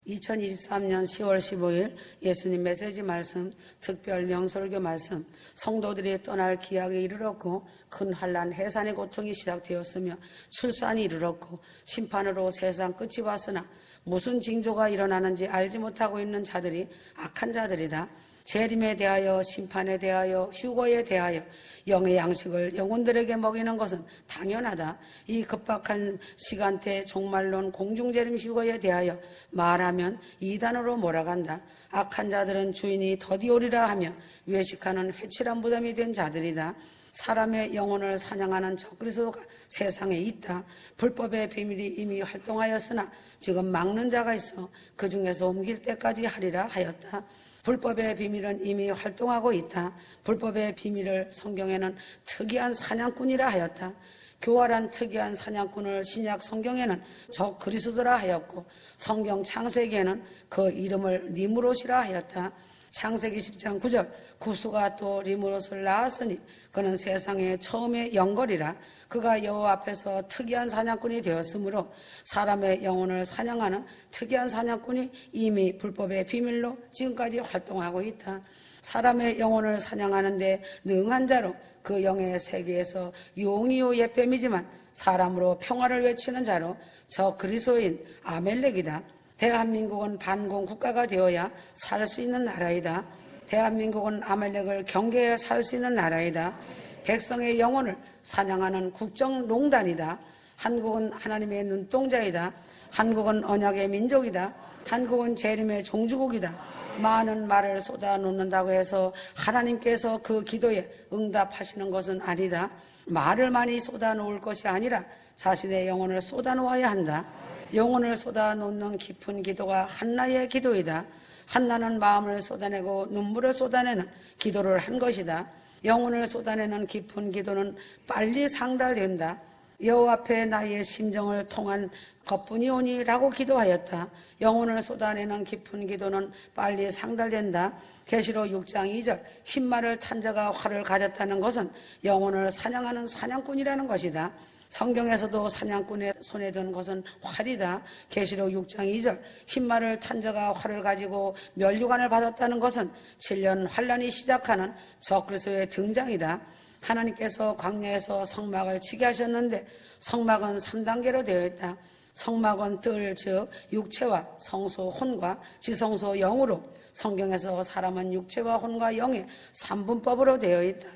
2023년 10월 15일 예수님 메시지 말씀, 특별 명설교 말씀, 성도들이 떠날 기약에 이르렀고 큰 환난 해산의 고통이 시작되었으며 출산이 이르렀고 심판으로 세상 끝이 왔으나 무슨 징조가 일어나는지 알지 못하고 있는 자들이 악한 자들이다. 재림에 대하여, 심판에 대하여, 휴거에 대하여 영의 양식을 영혼들에게 먹이는 것은 당연하다. 이 급박한 시간대 종말론 공중재림 휴거에 대하여 말하면 이단으로 몰아간다. 악한 자들은 주인이 더디오리라 하며 외식하는 회칠한 부담이 된 자들이다. 사람의 영혼을 사냥하는 적그리스도가 세상에 있다. 불법의 비밀이 이미 활동하였으나 지금 막는 자가 있어 그 중에서 옮길 때까지 하리라 하였다. 불법의 비밀은 이미 활동하고 있다. 불법의 비밀을 성경에는 특이한 사냥꾼이라 하였다. 교활한 특이한 사냥꾼을 신약 성경에는 적 그리스도라 하였고 성경 창세기에는 그 이름을 니무롯이라 하였다. 창세기 10장 9절 구수가 또 니무롯을 낳았으니 그는 세상의 처음의 영걸이라. 그가 여호와 앞에서 특이한 사냥꾼이 되었으므로 사람의 영혼을 사냥하는 특이한 사냥꾼이 이미 불법의 비밀로 지금까지 활동하고 있다. 사람의 영혼을 사냥하는데 능한 자로 그 영의 세계에서 용이요 옛뱀이지만 사람으로 평화를 외치는 자로 저 그리스도인 아멜렉이다. 대한민국은 반공 국가가 되어야 살 수 있는 나라이다. 대한민국은 아멜렉을 경계해 살 수 있는 나라이다. 백성의 영혼을 사냥하는 국정농단이다. 한국은 하나님의 눈동자이다. 한국은 언약의 민족이다. 한국은 재림의 종주국이다. 많은 말을 쏟아놓는다고 해서 하나님께서 그 기도에 응답하시는 것은 아니다. 말을 많이 쏟아놓을 것이 아니라 자신의 영혼을 쏟아놓아야 한다. 영혼을 쏟아놓는 깊은 기도가 한나의 기도이다. 한나는 마음을 쏟아내고 눈물을 쏟아내는 기도를 한 것이다. 영혼을 쏟아내는 깊은 기도는 빨리 상달된다. 여호와 앞에 나의 심정을 통한 것뿐이오니라고 기도하였다. 영혼을 쏟아내는 깊은 기도는 빨리 상달된다. 계시록 6장 2절 흰말을 탄 자가 활을 가졌다는 것은 영혼을 사냥하는 사냥꾼이라는 것이다. 성경에서도 사냥꾼의 손에 든 것은 활이다. 계시록 6장 2절 흰말을 탄 자가 활을 가지고 면류관을 받았다는 것은 7년 환란이 시작하는 적그리스도의 등장이다. 하나님께서 광야에서 성막을 치게 하셨는데 성막은 3단계로 되어 있다. 성막은 뜰, 즉 육체와 성소 혼과 지성소 영으로, 성경에서 사람은 육체와 혼과 영의 3분법으로 되어 있다.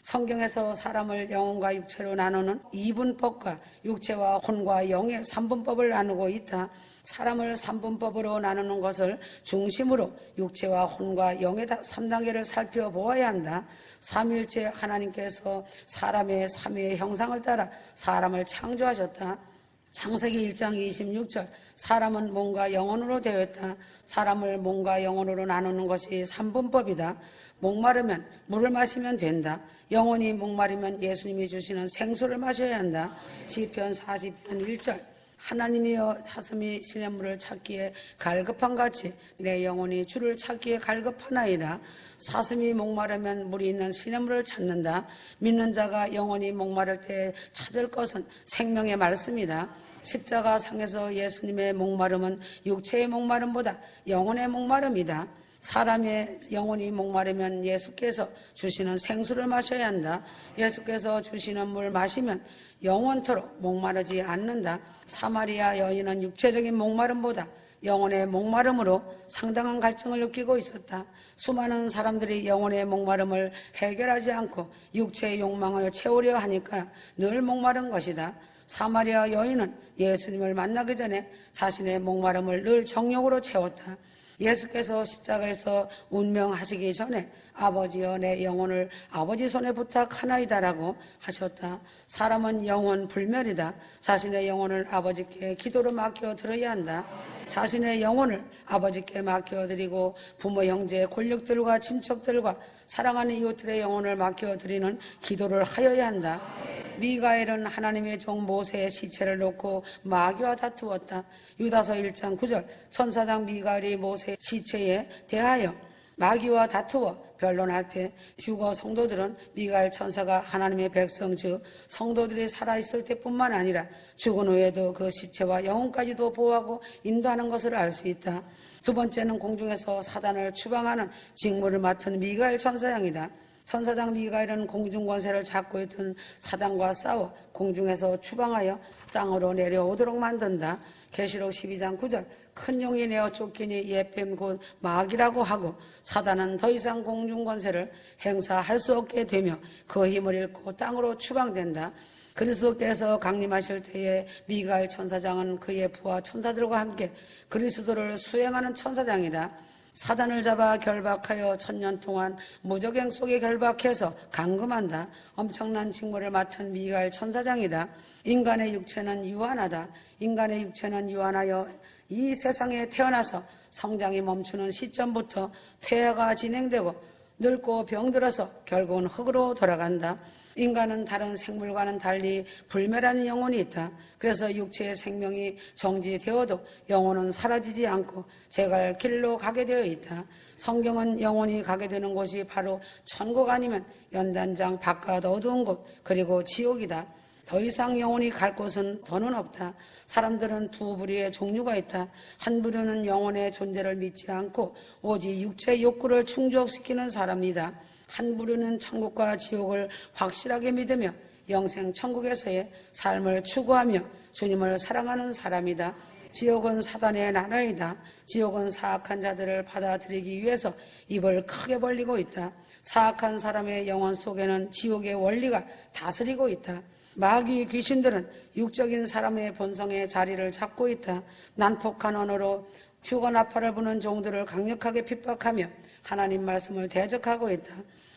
성경에서 사람을 영혼과 육체로 나누는 2분법과 육체와 혼과 영의 3분법을 나누고 있다. 사람을 3분법으로 나누는 것을 중심으로 육체와 혼과 영의 3단계를 살펴보아야 한다. 삼위일체 하나님께서 사람의 삼위의 형상을 따라 사람을 창조하셨다. 창세기 1장 26절 사람은 몸과 영혼으로 되어 있다. 사람을 몸과 영혼으로 나누는 것이 3분법이다. 목마르면 물을 마시면 된다. 영혼이 목마르면 예수님이 주시는 생수를 마셔야 한다. 시편 40편 1절 하나님이여 사슴이 시냇물을 찾기에 갈급한 같이 내 영혼이 주를 찾기에 갈급하나이다. 사슴이 목마르면 물이 있는 시냇물을 찾는다. 믿는 자가 영혼이 목마를 때 찾을 것은 생명의 말씀이다. 십자가 상에서 예수님의 목마름은 육체의 목마름보다 영혼의 목마름이다. 사람의 영혼이 목마르면 예수께서 주시는 생수를 마셔야 한다. 예수께서 주시는 물 마시면 영원토록 목마르지 않는다. 사마리아 여인은 육체적인 목마름보다 영혼의 목마름으로 상당한 갈증을 느끼고 있었다. 수많은 사람들이 영혼의 목마름을 해결하지 않고 육체의 욕망을 채우려 하니까 늘 목마른 것이다. 사마리아 여인은 예수님을 만나기 전에 자신의 목마름을 늘 정욕으로 채웠다. 예수께서 십자가에서 운명하시기 전에 아버지여 내 영혼을 아버지 손에 부탁하나이다라고 하셨다. 사람은 영혼 불멸이다. 자신의 영혼을 아버지께 기도로 맡겨드려야 한다. 자신의 영혼을 아버지께 맡겨드리고 부모, 형제, 권력들과 친척들과 사랑하는 이웃들의 영혼을 맡겨드리는 기도를 하여야 한다. 미가엘은 하나님의 종 모세의 시체를 놓고 마귀와 다투었다. 유다서 1장 9절 천사장 미가엘이 모세의 시체에 대하여 마귀와 다투어 변론할 때 휴거 성도들은 미가엘 천사가 하나님의 백성 즉 성도들이 살아있을 때뿐만 아니라 죽은 후에도 그 시체와 영혼까지도 보호하고 인도하는 것을 알 수 있다. 두 번째는 공중에서 사단을 추방하는 직무를 맡은 미가엘 천사장이다. 천사장 미가엘은 공중 권세를 잡고 있던 사단과 싸워 공중에서 추방하여 땅으로 내려오도록 만든다. 계시록 12장 9절 큰 용이 내어 쫓기니 예뱀 곧 마귀라고 하고 사단은 더 이상 공중 권세를 행사할 수 없게 되며 그 힘을 잃고 땅으로 추방된다. 그리스도께서 강림하실 때에 미가엘 천사장은 그의 부하 천사들과 함께 그리스도를 수행하는 천사장이다. 사단을 잡아 결박하여 1000년 동안 무적행 속에 결박해서 감금한다. 엄청난 직무를 맡은 미가엘 천사장이다. 인간의 육체는 유한하다. 인간의 육체는 유한하여 이 세상에 태어나서 성장이 멈추는 시점부터 퇴화가 진행되고 늙고 병들어서 결국은 흙으로 돌아간다. 인간은 다른 생물과는 달리 불멸하는 영혼이 있다. 그래서 육체의 생명이 정지되어도 영혼은 사라지지 않고 제갈 길로 가게 되어 있다. 성경은 영혼이 가게 되는 곳이 바로 천국 아니면 연단장 바깥 어두운 곳 그리고 지옥이다. 더 이상 영혼이 갈 곳은 더는 없다. 사람들은 두 부류의 종류가 있다. 한 부류는 영혼의 존재를 믿지 않고 오직 육체의 욕구를 충족시키는 사람이다. 한 부류는 천국과 지옥을 확실하게 믿으며 영생 천국에서의 삶을 추구하며 주님을 사랑하는 사람이다. 지옥은 사단의 나라이다. 지옥은 사악한 자들을 받아들이기 위해서 입을 크게 벌리고 있다. 사악한 사람의 영혼 속에는 지옥의 원리가 다스리고 있다. 마귀 귀신들은 육적인 사람의 본성에 자리를 잡고 있다. 난폭한 언어로 휴거나팔을 부는 종들을 강력하게 핍박하며 하나님 말씀을 대적하고 있다.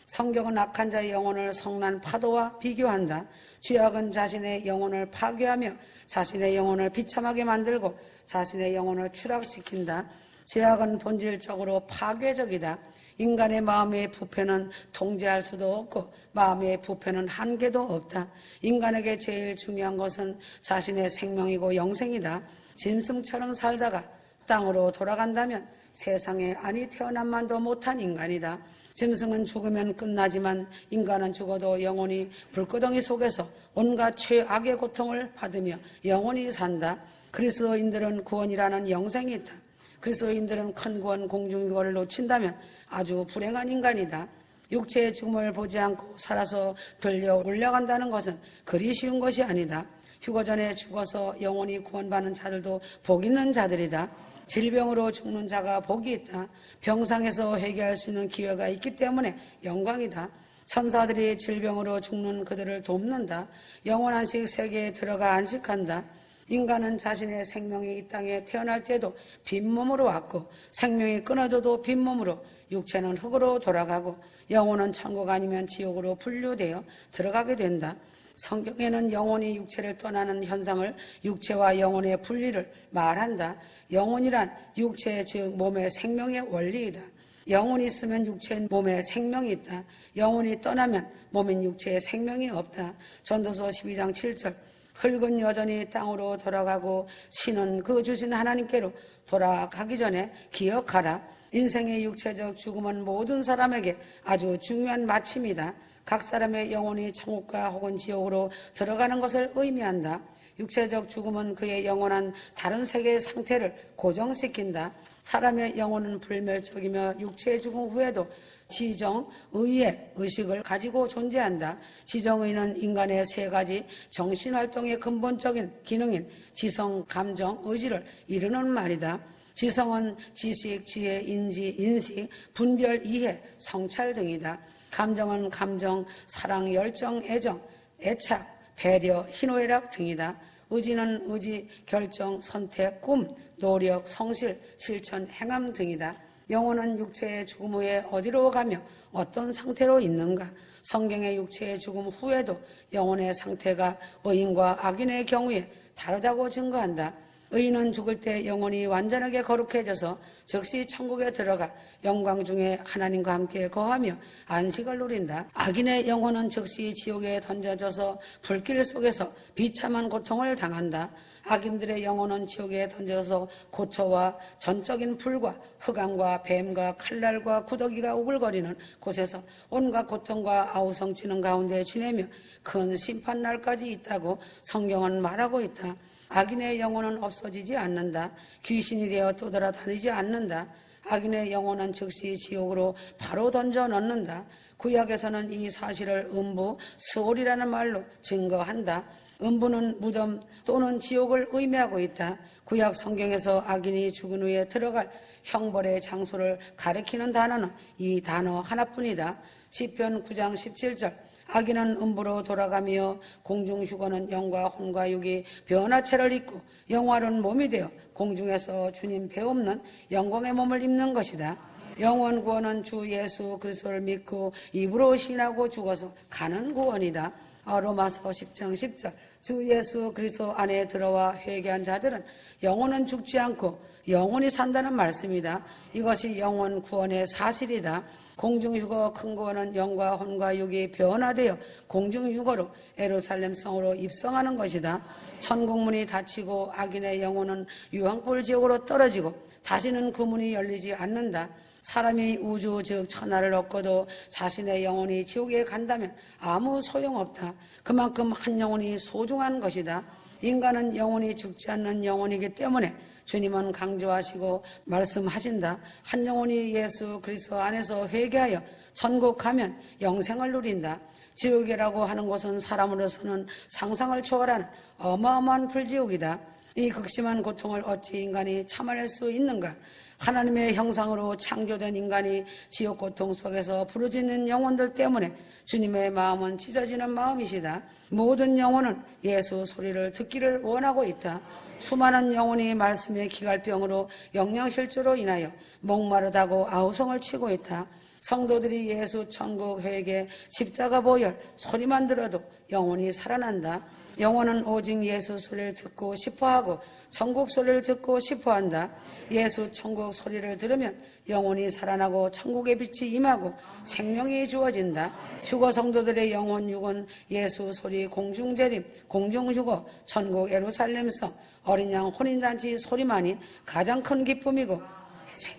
성경은 악한 자의 영혼을 성난 파도와 비교한다. 죄악은 자신의 영혼을 파괴하며 자신의 영혼을 비참하게 만들고 자신의 영혼을 추락시킨다. 죄악은 본질적으로 파괴적이다. 인간의 마음의 부패는 통제할 수도 없고 마음의 부패는 한계도 없다. 인간에게 제일 중요한 것은 자신의 생명이고 영생이다. 짐승처럼 살다가 땅으로 돌아간다면 세상에 아니 태어남만도 못한 인간이다. 짐승은 죽으면 끝나지만 인간은 죽어도 영혼이 불구덩이 속에서 온갖 최악의 고통을 받으며 영원히 산다. 그리스도인들은 구원이라는 영생이 있다. 그리스도인들은 큰 구원 공중유거를 놓친다면 아주 불행한 인간이다. 육체의 죽음을 보지 않고 살아서 들려 올라간다는 것은 그리 쉬운 것이 아니다. 휴거 전에 죽어서 영원히 구원받는 자들도 복 있는 자들이다. 질병으로 죽는 자가 복이 있다. 병상에서 회개할 수 있는 기회가 있기 때문에 영광이다. 천사들이 질병으로 죽는 그들을 돕는다. 영원 안식 세계에 들어가 안식한다. 인간은 자신의 생명이 이 땅에 태어날 때도 빈몸으로 왔고 생명이 끊어져도 빈몸으로 육체는 흙으로 돌아가고 영혼은 천국 아니면 지옥으로 분류되어 들어가게 된다. 성경에는 영혼이 육체를 떠나는 현상을 육체와 영혼의 분리를 말한다. 영혼이란 육체 즉 몸의 생명의 원리이다. 영혼이 있으면 육체 몸에 생명이 있다. 영혼이 떠나면 몸인 육체에 생명이 없다. 전도서 12장 7절 흙은 여전히 땅으로 돌아가고 신은 그 주신 하나님께로 돌아가기 전에 기억하라. 인생의 육체적 죽음은 모든 사람에게 아주 중요한 마침이다. 각 사람의 영혼이 천국과 혹은 지옥으로 들어가는 것을 의미한다. 육체적 죽음은 그의 영원한 다른 세계의 상태를 고정시킨다. 사람의 영혼은 불멸적이며 육체의 죽음 후에도 지정, 의의 의식을 가지고 존재한다. 지정의는 인간의 세 가지 정신활동의 근본적인 기능인 지성, 감정, 의지를 이루는 말이다. 지성은 지식, 지혜, 인지, 인식, 분별, 이해, 성찰 등이다. 감정은 감정, 사랑, 열정, 애정, 애착, 배려, 희노애락 등이다. 의지는 의지, 결정, 선택, 꿈, 노력, 성실, 실천, 행함 등이다. 영혼은 육체의 죽음 후에 어디로 가며 어떤 상태로 있는가? 성경의 육체의 죽음 후에도 영혼의 상태가 의인과 악인의 경우에 다르다고 증거한다. 의인은 죽을 때 영혼이 완전하게 거룩해져서 즉시 천국에 들어가 영광 중에 하나님과 함께 거하며 안식을 누린다. 악인의 영혼은 즉시 지옥에 던져져서 불길 속에서 비참한 고통을 당한다. 악인들의 영혼은 지옥에 던져서 고초와 전적인 불과 흑암과 뱀과 칼날과 구더기가 우글거리는 곳에서 온갖 고통과 아우성치는 가운데 지내며 큰 심판날까지 있다고 성경은 말하고 있다. 악인의 영혼은 없어지지 않는다. 귀신이 되어 떠돌아다니지 않는다. 악인의 영혼은 즉시 지옥으로 바로 던져 넣는다. 구약에서는 이 사실을 음부, 스올이라는 말로 증거한다. 음부는 무덤 또는 지옥을 의미하고 있다. 구약 성경에서 악인이 죽은 후에 들어갈 형벌의 장소를 가리키는 단어는 이 단어 하나뿐이다. 시편 9장 17절 악인은 음부로 돌아가며 공중휴거는 영과 혼과 육이 변화체를 입고 영화로운 몸이 되어 공중에서 주님 배없는 영광의 몸을 입는 것이다. 영원 구원은 주 예수 그리스도를 믿고 입으로 신하고 죽어서 가는 구원이다. 로마서 10장 10절 주 예수 그리스도 안에 들어와 회개한 자들은 영혼은 죽지 않고 영원히 산다는 말씀이다. 이것이 영원 구원의 사실이다. 공중휴거 큰 구원은 영과 혼과 육이 변화되어 공중휴거로 예루살렘 성으로 입성하는 것이다. 천국문이 닫히고 악인의 영혼은 유황불 지옥으로 떨어지고 다시는 그 문이 열리지 않는다. 사람이 우주 즉 천하를 얻고도 자신의 영혼이 지옥에 간다면 아무 소용없다. 그만큼 한 영혼이 소중한 것이다. 인간은 영혼이 죽지 않는 영혼이기 때문에 주님은 강조하시고 말씀하신다. 한 영혼이 예수 그리스도 안에서 회개하여 천국 가면 영생을 누린다. 지옥이라고 하는 곳은 사람으로서는 상상을 초월하는 어마어마한 불지옥이다. 이 극심한 고통을 어찌 인간이 참아낼 수 있는가? 하나님의 형상으로 창조된 인간이 지옥 고통 속에서 부르짖는 영혼들 때문에 주님의 마음은 찢어지는 마음이시다. 모든 영혼은 예수 소리를 듣기를 원하고 있다. 수많은 영혼이 말씀의 기갈병으로 영양실조로 인하여 목마르다고 아우성을 치고 있다. 성도들이 예수 천국 회개 십자가 보혈 소리만 들어도 영혼이 살아난다. 영혼은 오직 예수 소리를 듣고 싶어하고 천국 소리를 듣고 싶어한다. 예수 천국 소리를 들으면 영혼이 살아나고 천국의 빛이 임하고 생명이 주어진다. 휴거 성도들의 영혼 육은 예수 소리 공중재림 공중휴거 천국 예루살렘성 어린 양 혼인잔치 소리만이 가장 큰 기쁨이고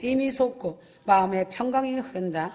힘이 솟고 마음의 평강이 흐른다.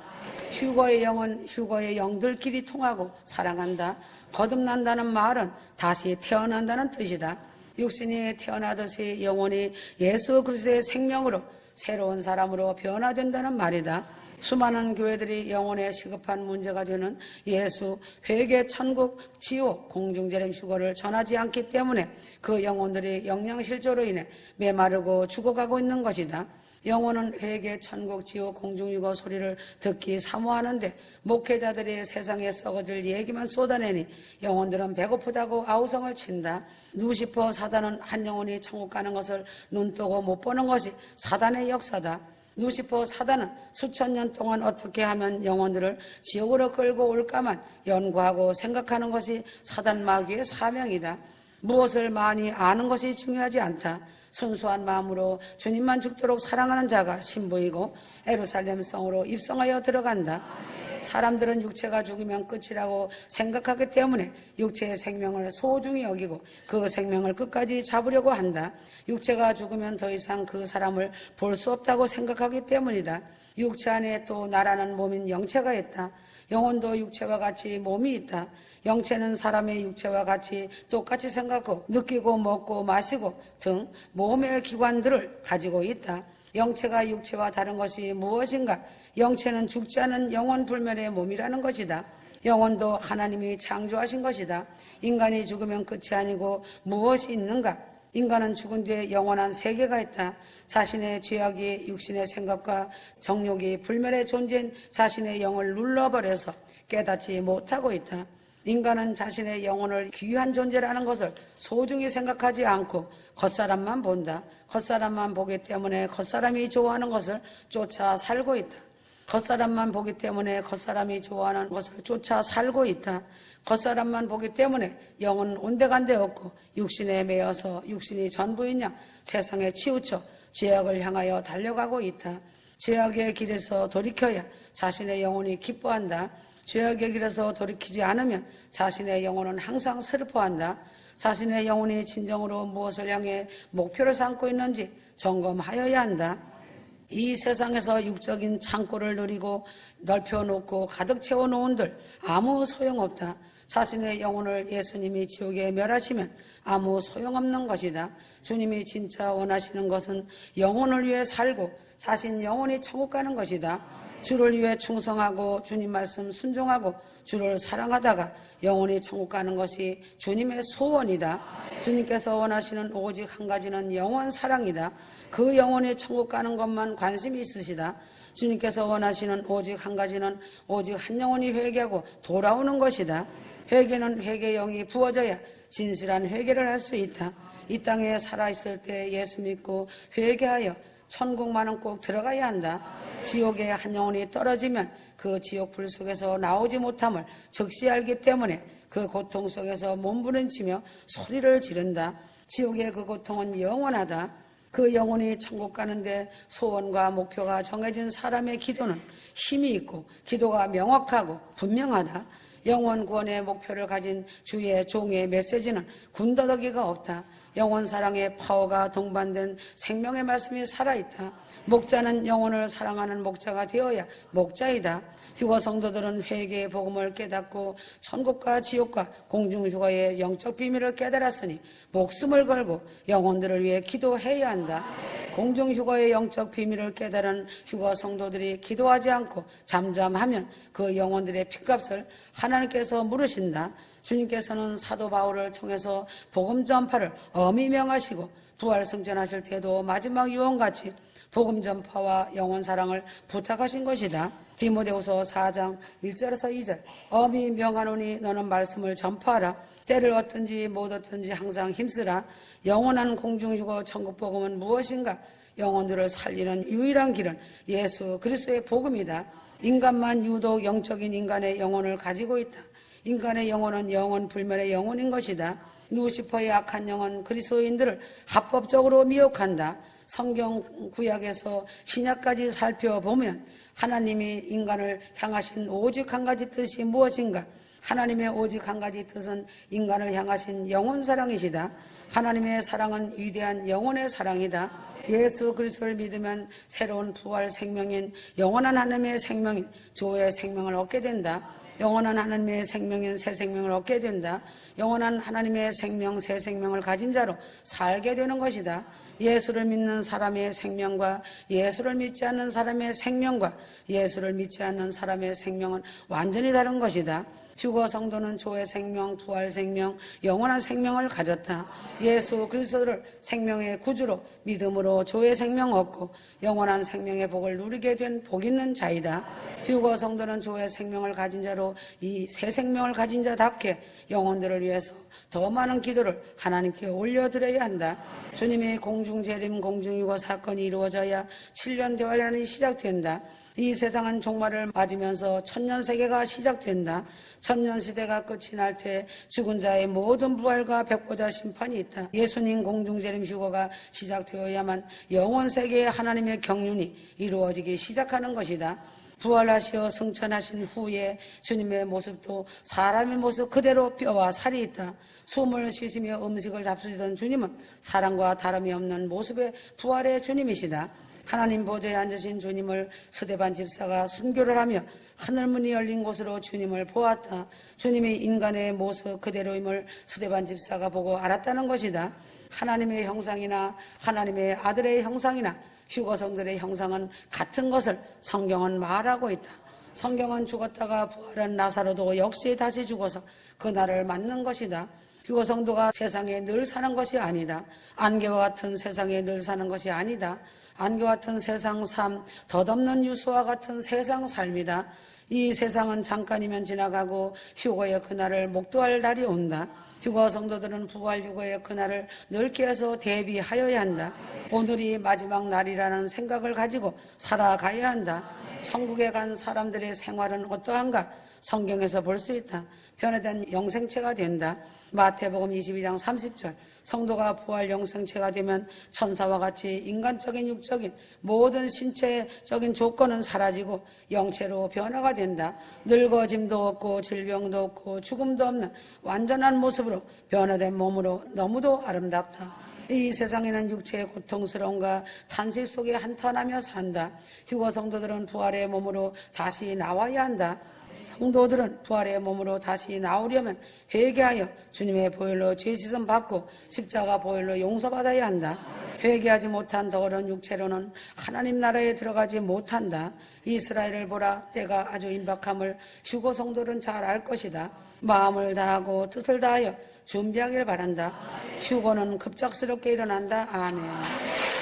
휴거의 영은 휴거의 영들끼리 통하고 사랑한다. 거듭난다는 말은 다시 태어난다는 뜻이다. 육신이 태어나듯이 영혼이 예수 그리스도의 생명으로 새로운 사람으로 변화된다는 말이다. 수많은 교회들이 영혼에 시급한 문제가 되는 예수, 회개, 천국, 지옥, 공중재림 휴거를 전하지 않기 때문에 그 영혼들이 영양실조로 인해 메마르고 죽어가고 있는 것이다. 영혼은 회개, 천국, 지옥, 공중휴거 소리를 듣기 사모하는데 목회자들이 세상에 썩어질 얘기만 쏟아내니 영혼들은 배고프다고 아우성을 친다. 누시퍼 사단은 한 영혼이 천국 가는 것을 눈뜨고 못 보는 것이 사단의 역사다. 누시퍼 사단은 수천 년 동안 어떻게 하면 영혼들을 지옥으로 끌고 올까만 연구하고 생각하는 것이 사단 마귀의 사명이다. 무엇을 많이 아는 것이 중요하지 않다. 순수한 마음으로 주님만 죽도록 사랑하는 자가 신부이고 예루살렘 성으로 입성하여 들어간다. 사람들은 육체가 죽으면 끝이라고 생각하기 때문에 육체의 생명을 소중히 여기고 그 생명을 끝까지 잡으려고 한다. 육체가 죽으면 더 이상 그 사람을 볼 수 없다고 생각하기 때문이다. 육체 안에 또 나라는 몸인 영체가 있다. 영혼도 육체와 같이 몸이 있다. 영체는 사람의 육체와 같이 똑같이 생각하고 느끼고 먹고 마시고 등 몸의 기관들을 가지고 있다. 영체가 육체와 다른 것이 무엇인가? 영체는 죽지 않은 영원 불멸의 몸이라는 것이다. 영혼도 하나님이 창조하신 것이다. 인간이 죽으면 끝이 아니고 무엇이 있는가? 인간은 죽은 뒤에 영원한 세계가 있다. 자신의 죄악이 육신의 생각과 정욕이 불멸의 존재인 자신의 영을 눌러버려서 깨닫지 못하고 있다. 인간은 자신의 영혼을 귀한 존재라는 것을 소중히 생각하지 않고 겉사람만 본다. 겉사람만 보기 때문에 겉사람이 좋아하는 것을 쫓아 살고 있다. 겉사람만 보기 때문에 겉사람이 좋아하는 것을 쫓아 살고 있다. 겉사람만 보기 때문에 영은 온데간데 없고 육신에 매여서 육신이 전부인 양 세상에 치우쳐 죄악을 향하여 달려가고 있다. 죄악의 길에서 돌이켜야 자신의 영혼이 기뻐한다. 죄악의 길에서 돌이키지 않으면 자신의 영혼은 항상 슬퍼한다. 자신의 영혼이 진정으로 무엇을 향해 목표를 삼고 있는지 점검하여야 한다. 이 세상에서 육적인 창고를 누리고 넓혀놓고 가득 채워놓은들 아무 소용없다. 자신의 영혼을 예수님이 지옥에 멸하시면 아무 소용없는 것이다. 주님이 진짜 원하시는 것은 영혼을 위해 살고 자신 영혼이 천국 가는 것이다. 주를 위해 충성하고 주님 말씀 순종하고 주를 사랑하다가 영혼이 천국 가는 것이 주님의 소원이다. 주님께서 원하시는 오직 한 가지는 영원 사랑이다. 그 영혼이 천국 가는 것만 관심이 있으시다. 주님께서 원하시는 오직 한 가지는 오직 한 영혼이 회개하고 돌아오는 것이다. 회개는 회개의 영이 부어져야 진실한 회개를 할 수 있다. 이 땅에 살아있을 때 예수 믿고 회개하여 천국만은 꼭 들어가야 한다. 지옥에 한 영혼이 떨어지면 그 지옥 불 속에서 나오지 못함을 즉시 알기 때문에 그 고통 속에서 몸부림치며 소리를 지른다. 지옥의 그 고통은 영원하다. 그 영혼이 천국 가는데 소원과 목표가 정해진 사람의 기도는 힘이 있고 기도가 명확하고 분명하다. 영원 구원의 목표를 가진 주의 종의 메시지는 군더더기가 없다. 영원 사랑의 파워가 동반된 생명의 말씀이 살아있다. 목자는 영혼을 사랑하는 목자가 되어야 목자이다. 휴거 성도들은 회개의 복음을 깨닫고 천국과 지옥과 공중휴거의 영적 비밀을 깨달았으니 목숨을 걸고 영혼들을 위해 기도해야 한다. 공중휴거의 영적 비밀을 깨달은 휴거 성도들이 기도하지 않고 잠잠하면 그 영혼들의 핏값을 하나님께서 물으신다. 주님께서는 사도 바울을 통해서 복음 전파를 엄히 명하시고 부활 승천하실 때도 마지막 유언같이 복음 전파와 영혼 사랑을 부탁하신 것이다. 디모데후서 4장 1절에서 2절 엄히 명하노니 너는 말씀을 전파하라. 때를 얻든지 못 얻든지 항상 힘쓰라. 영원한 공중휴거 천국 복음은 무엇인가? 영혼들을 살리는 유일한 길은 예수 그리스도의 복음이다. 인간만 유독 영적인 인간의 영혼을 가지고 있다. 인간의 영혼은 영원 불멸의 영혼인 것이다. 루시퍼의 악한 영은 그리스도인들을 합법적으로 미혹한다. 성경 구약에서 신약까지 살펴보면 하나님이 인간을 향하신 오직 한 가지 뜻이 무엇인가? 하나님의 오직 한 가지 뜻은 인간을 향하신 영혼 사랑이시다. 하나님의 사랑은 위대한 영혼의 사랑이다. 예수 그리스도를 믿으면 새로운 부활 생명인 영원한 하나님의 생명인 조의 생명을 얻게 된다. 영원한 하나님의 생명인 새 생명을 얻게 된다. 영원한 하나님의 생명, 새 생명을 가진 자로 살게 되는 것이다. 예수를 믿는 사람의 생명과 예수를 믿지 않는 사람의 생명과 예수를 믿지 않는 사람의 생명은 완전히 다른 것이다. 휴거 성도는 조의 생명, 부활 생명, 영원한 생명을 가졌다. 예수 그리스도를 생명의 구주로 믿음으로 조의 생명 얻고 영원한 생명의 복을 누리게 된 복 있는 자이다. 휴거 성도는 조의 생명을 가진 자로 이 새 생명을 가진 자답게 영혼들을 위해서 더 많은 기도를 하나님께 올려드려야 한다. 주님의 공중재림, 공중유거 사건이 이루어져야 7년 대환란이 시작된다. 이 세상은 종말을 맞으면서 천년세계가 시작된다. 천년시대가 끝이 날 때 죽은 자의 모든 부활과 백보자 심판이 있다. 예수님 공중재림 휴거가 시작되어야만 영원세계의 하나님의 경륜이 이루어지기 시작하는 것이다. 부활하시어 승천하신 후에 주님의 모습도 사람의 모습 그대로 뼈와 살이 있다. 숨을 쉬시며 음식을 잡수시던 주님은 사랑과 다름이 없는 모습의 부활의 주님이시다. 하나님 보좌에 앉으신 주님을 스데반 집사가 순교를 하며 하늘문이 열린 곳으로 주님을 보았다. 주님이 인간의 모습 그대로임을 스데반 집사가 보고 알았다는 것이다. 하나님의 형상이나 하나님의 아들의 형상이나 휴거성들의 형상은 같은 것을 성경은 말하고 있다. 성경은 죽었다가 부활한 나사로도 역시 다시 죽어서 그날을 맞는 것이다. 휴거성도가 세상에 늘 사는 것이 아니다. 안개와 같은 세상에 늘 사는 것이 아니다. 안개와 같은 세상 삶, 덧없는 유수와 같은 세상 삶이다. 이 세상은 잠깐이면 지나가고 휴거의 그날을 목도할 날이 온다. 휴거 성도들은 부활 휴거의 그날을 넓게 해서 대비하여야 한다. 오늘이 마지막 날이라는 생각을 가지고 살아가야 한다. 천국에 간 사람들의 생활은 어떠한가? 성경에서 볼 수 있다. 변화된 영생체가 된다. 마태복음 22장 30절 성도가 부활 영생체가 되면 천사와 같이 인간적인 육적인 모든 신체적인 조건은 사라지고 영체로 변화가 된다. 늙어짐도 없고 질병도 없고 죽음도 없는 완전한 모습으로 변화된 몸으로 너무도 아름답다. 이 세상에는 육체의 고통스러움과 탄식 속에 한탄하며 산다. 휴거 성도들은 부활의 몸으로 다시 나와야 한다. 성도들은 부활의 몸으로 다시 나오려면 회개하여 주님의 보혈로 죄 씻음 받고 십자가 보혈로 용서받아야 한다. 회개하지 못한 더러운 육체로는 하나님 나라에 들어가지 못한다. 이스라엘을 보라, 때가 아주 임박함을 휴고 성도들은 잘 알 것이다. 마음을 다하고 뜻을 다하여 준비하길 바란다. 휴고는 급작스럽게 일어난다. 아멘.